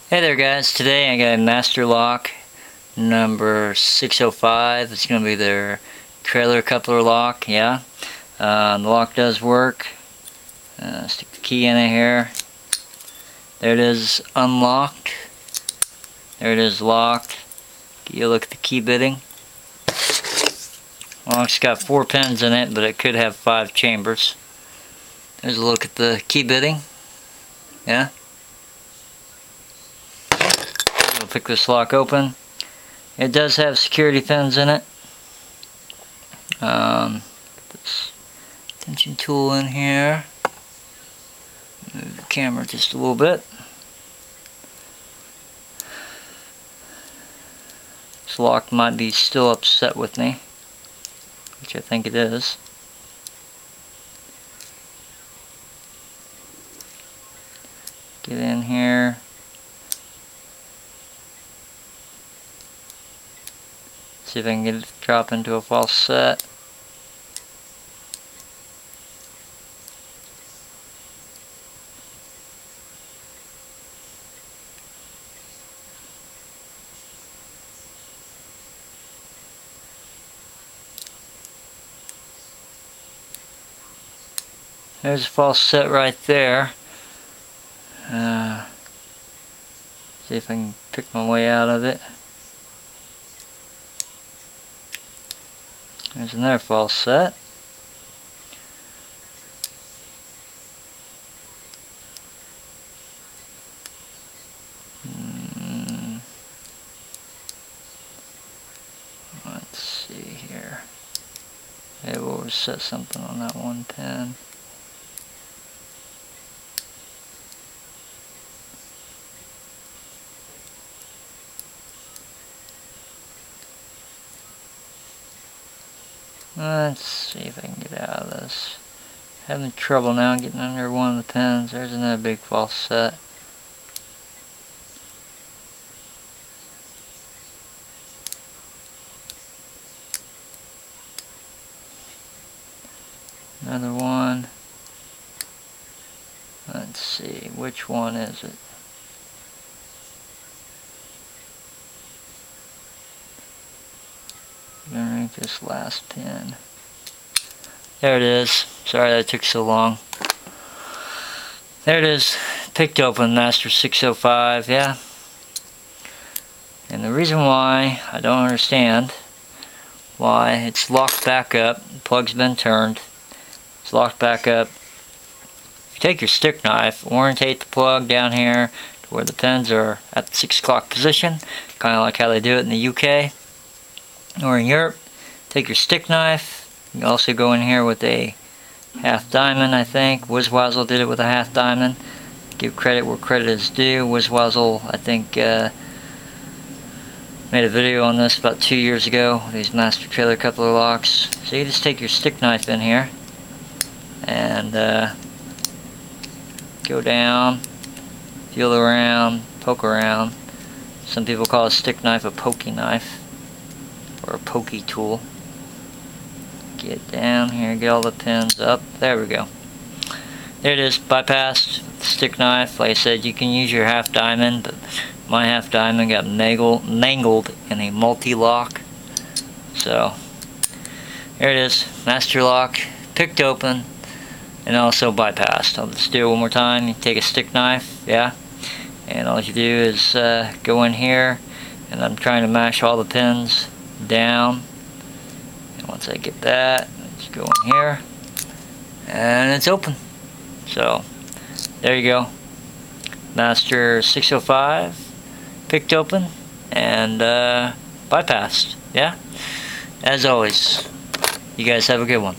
Hey there guys, today I got a master lock number 605. It's going to be their trailer coupler lock, yeah. The lock does work. Stick the key in it here. There it is, unlocked. There it is, locked. You look at the key bitting. Lock's got 4 pins in it, but it could have 5 chambers. There's a look at the key bitting, yeah. We'll pick this lock open. It does have security pins in it. Put this tension tool in here. Move the camera just a little bit. This lock might be still upset with me, which I think it is. Get in here. See if I can get it to drop into a false set. There's a false set right there. See if I can pick my way out of it. There's another false set. Let's see here. Maybe we'll reset something on that one pin. Let's see if I can get out of this. Having trouble now getting under one of the pins. There's another big false set. Another one. Let's see, which one is it? Underneath this last pin. There it is. Sorry that took so long. There it is. Picked open, Master 605, yeah. And the reason why, I don't understand why it's locked back up. The plug's been turned. It's locked back up. If you take your stick knife, orientate the plug down here to where the pins are at the 6 o'clock position, kind of like how they do it in the UK. Or in Europe, take your stick knife. You can also go in here with a half diamond, I think. Wizwazzle did it with a half diamond. Give credit where credit is due. Wizwazzle, I think, made a video on this about 2 years ago. These master trailer coupler locks. So you just take your stick knife in here and go down, feel around, poke around. Some people call a stick knife a pokey knife, or a pokey tool. Get down here, get all the pins up. There we go. There it is, bypassed with the stick knife. Like I said, you can use your half diamond, but my half diamond got mangled in a multi-lock. So, there it is, master lock, picked open, and also bypassed. I'll just do it one more time. You take a stick knife, yeah, and all you do is go in here, and I'm trying to mash all the pins down, and once I get that, just go in here and it's open. So there you go, Master 605 picked open and bypassed, yeah. As always, you guys have a good one.